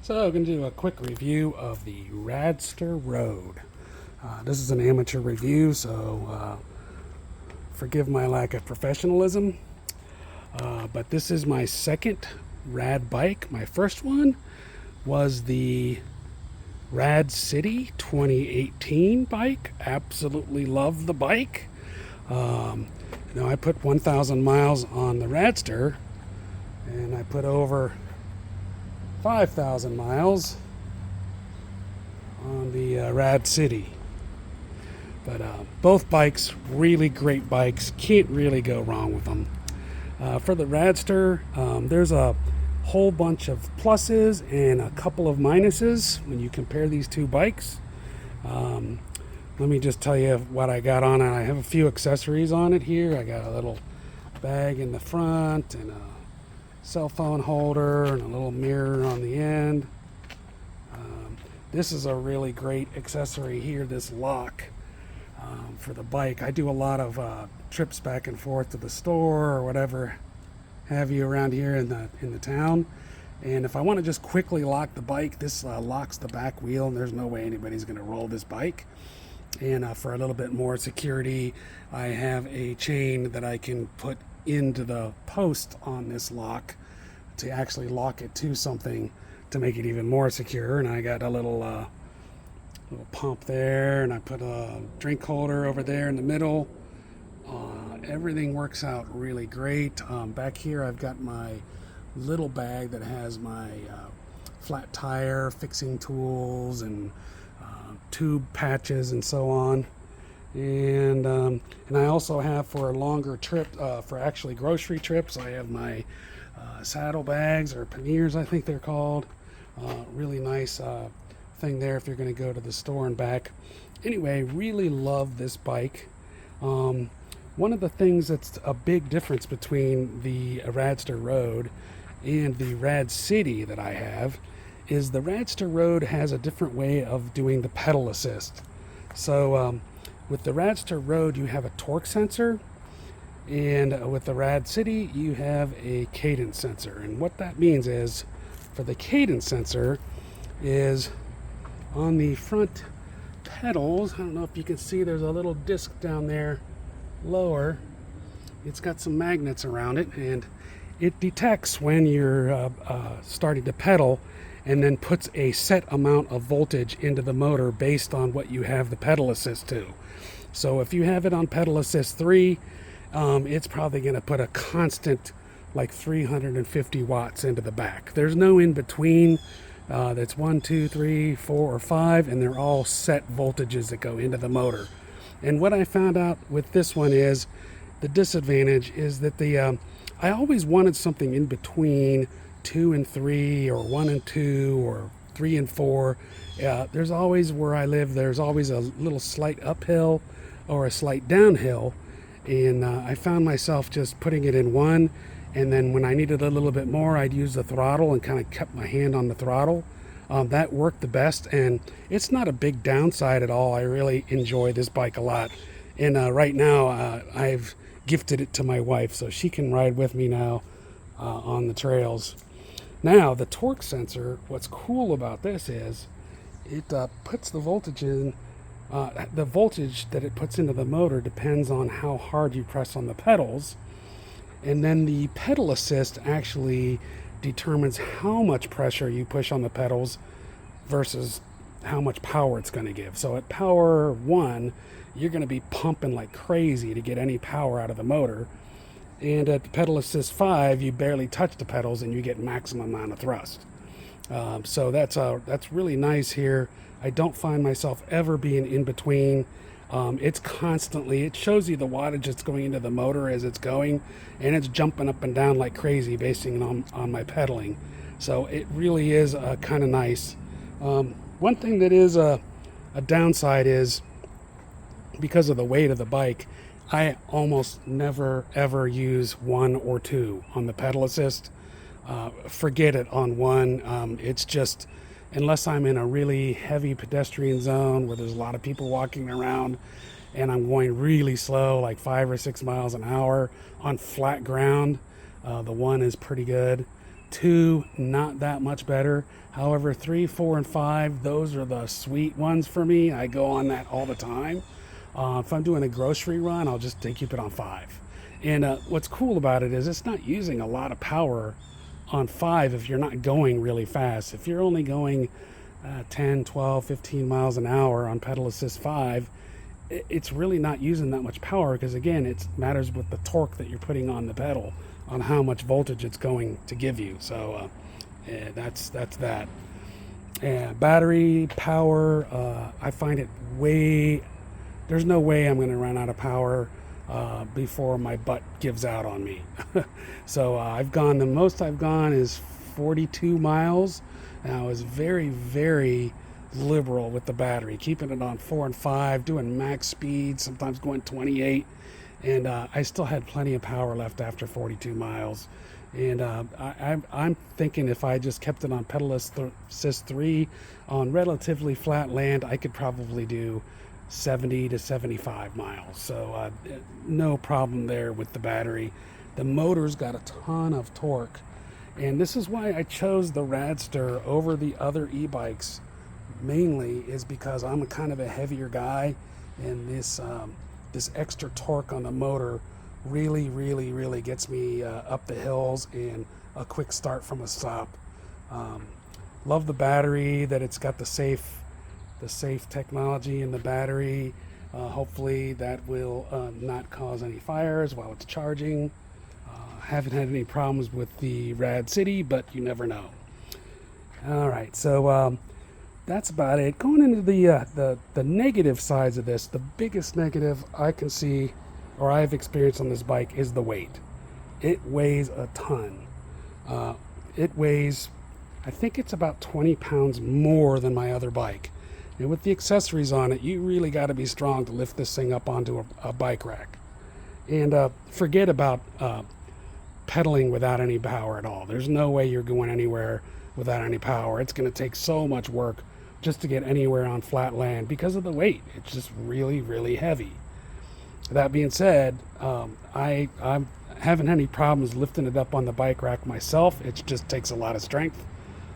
So I'm going to do a quick review of the Radster Road. This is an amateur review, so forgive my lack of professionalism. But this is my second rad bike. My first one was the Rad City 2018 bike. Absolutely love the bike. Now I put 1,000 miles on the Radster, and I put over 5,000 miles on the Rad City. But both bikes, really great bikes. Can't really go wrong with them. For the Radster, there's a whole bunch of pluses and a couple of minuses when you compare these two bikes. Let me just tell you what I got on it. I have a few accessories on it here. I got a little bag in the front and a cell phone holder and a little mirror on the end. This is a really great accessory here, this lock for the bike. I do a lot of trips back and forth to the store or whatever have you around here in the town, and if I want to just quickly lock the bike, this locks the back wheel, and there's no way anybody's going to roll this bike. And for a little bit more security, I have a chain that I can put into the post on this lock to actually lock it to something to make it even more secure. And I got a little pump there, and I put a drink holder over there in the middle. Everything works out really great. Back here I've got my little bag that has my flat tire fixing tools and tube patches and so on. And I also have, for a longer trip, for actually grocery trips, I have my saddle bags, or panniers I think they're called. Really nice thing there if you're going to go to the store and back. Anyway, really love this bike. One of the things that's a big difference between the Radster Road and the Rad City that I have is the Radster Road has a different way of doing the pedal assist. So with the Radster Road you have a torque sensor, and with the Rad City you have a cadence sensor. And what that means is, for the cadence sensor, is on the front pedals, I don't know if you can see, there's a little disc down there lower. It's got some magnets around it, and it detects when you're starting to pedal, and then puts a set amount of voltage into the motor based on what you have the pedal assist to. So if you have it on pedal assist 3, it's probably going to put a constant like 350 watts into the back. There's no in between. That's 1, 2, 3, 4, or 5, and they're all set voltages that go into the motor. And what I found out with this one is, the disadvantage is that I always wanted something in between 2 and 3, or 1 and 2, or 3 and 4. There's always, where I live, there's always a little slight uphill or a slight downhill, and I found myself just putting it in 1, and then when I needed a little bit more, I'd use the throttle and kind of kept my hand on the throttle. That worked the best, and it's not a big downside at all. I really enjoy this bike a lot, and right now I've gifted it to my wife so she can ride with me now on the trails. Now the torque sensor, what's cool about this is it puts the voltage in. The voltage that it puts into the motor depends on how hard you press on the pedals, and then the pedal assist actually determines how much pressure you push on the pedals versus how much power it's going to give. So at power 1, you're going to be pumping like crazy to get any power out of the motor, and at pedal assist 5, you barely touch the pedals and you get maximum amount of thrust. So that's really nice here. I don't find myself ever being in between. It's constantly, it shows you the wattage that's going into the motor as it's going, and it's jumping up and down like crazy basing on my pedaling. So it really is kind of nice. One thing that is a downside is, because of the weight of the bike, I almost never ever use 1 or 2 on the pedal assist. Forget it on 1. It's just, unless I'm in a really heavy pedestrian zone where there's a lot of people walking around and I'm going really slow, like 5 or 6 miles an hour on flat ground, the 1 is pretty good. 2, not that much better. However, 3, 4, and 5, those are the sweet ones for me. I go on that all the time. If I'm doing a grocery run, I'll just keep it on 5. And what's cool about it is it's not using a lot of power on 5 if you're not going really fast. If you're only going 10, 12, 15 miles an hour on pedal assist 5, it's really not using that much power, because again, it matters with the torque that you're putting on the pedal, on how much voltage it's going to give you. So yeah, that's that. And battery power, I find it there's no way I'm going to run out of power before my butt gives out on me. So the most I've gone is 42 miles. And I was very, very liberal with the battery, keeping it on 4 and 5, doing max speed, sometimes going 28. And I still had plenty of power left after 42 miles. And I'm thinking if I just kept it on pedal assist 3 on relatively flat land, I could probably do 70 to 75 miles. So no problem there with the battery. The motor's got a ton of torque. And this is why I chose the Radster over the other e-bikes, mainly is because I'm a kind of a heavier guy, and this extra torque on the motor really gets me up the hills and a quick start from a stop. Love the battery, that it's got the safe technology in the battery. Hopefully that will not cause any fires while it's charging. Haven't had any problems with the Rad City, but you never know. All right, so that's about it. Going into the negative sides of this, the biggest negative I can see, or I've experienced on this bike, is the weight. It weighs a ton. It weighs, I think it's about 20 pounds more than my other bike. And with the accessories on it, you really got to be strong to lift this thing up onto a bike rack. And forget about pedaling without any power at all. There's no way you're going anywhere without any power. It's going to take so much work just to get anywhere on flat land because of the weight. It's just really heavy. That being said, I haven't had any problems lifting it up on the bike rack myself. It just takes a lot of strength.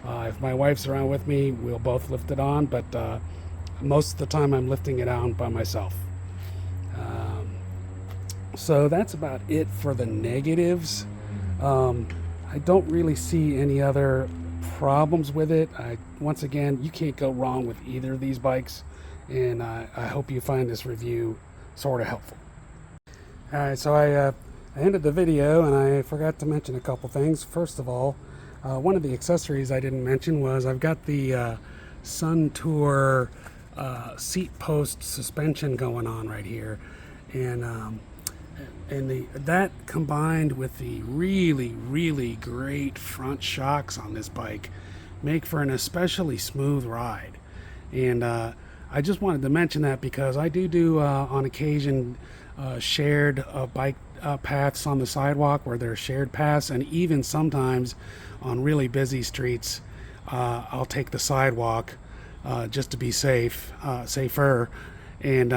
If my wife's around with me, we'll both lift it on, but most of the time I'm lifting it on by myself. So that's about it for the negatives. I don't really see any other problems with it. Once again, you can't go wrong with either of these bikes, and I hope you find this review sort of helpful. All right, so I ended the video and I forgot to mention a couple things. First of all, one of the accessories I didn't mention was I've got the Sun Tour seat post suspension going on right here, and that combined with the really great front shocks on this bike make for an especially smooth ride. And I just wanted to mention that because I do on occasion shared bike paths on the sidewalk where they're shared paths, and even sometimes on really busy streets I'll take the sidewalk just to be safer. And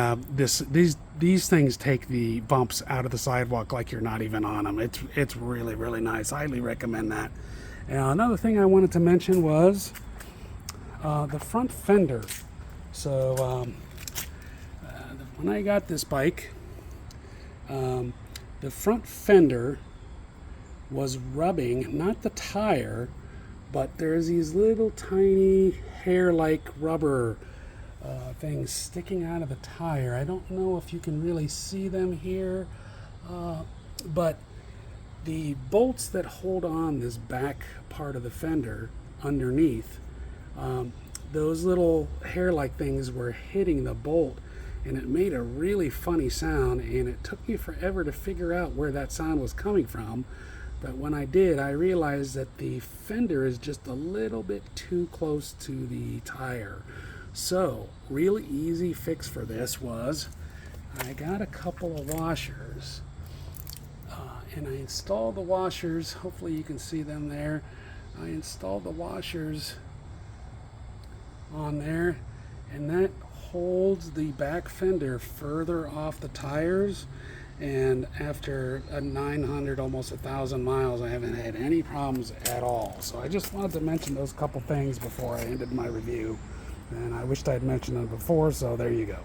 these things take the bumps out of the sidewalk like you're not even on them. It's really nice. Highly recommend that. And another thing I wanted to mention was the front fender. So when I got this bike, the front fender was rubbing, not the tire, but there's these little tiny hair-like rubber things sticking out of the tire. I don't know if you can really see them here, but the bolts that hold on this back part of the fender underneath, those little hair-like things were hitting the bolt, and it made a really funny sound, and it took me forever to figure out where that sound was coming from. But when I did, I realized that the fender is just a little bit too close to the tire. So, really easy fix for this was I got a couple of washers, and I installed the washers. Hopefully you can see them there. I installed the washers on there, and that holds the back fender further off the tires, And after 900, almost 1,000 miles, I haven't had any problems at all. So I just wanted to mention those couple things before I ended my review. And I wished I had mentioned them before, so there you go.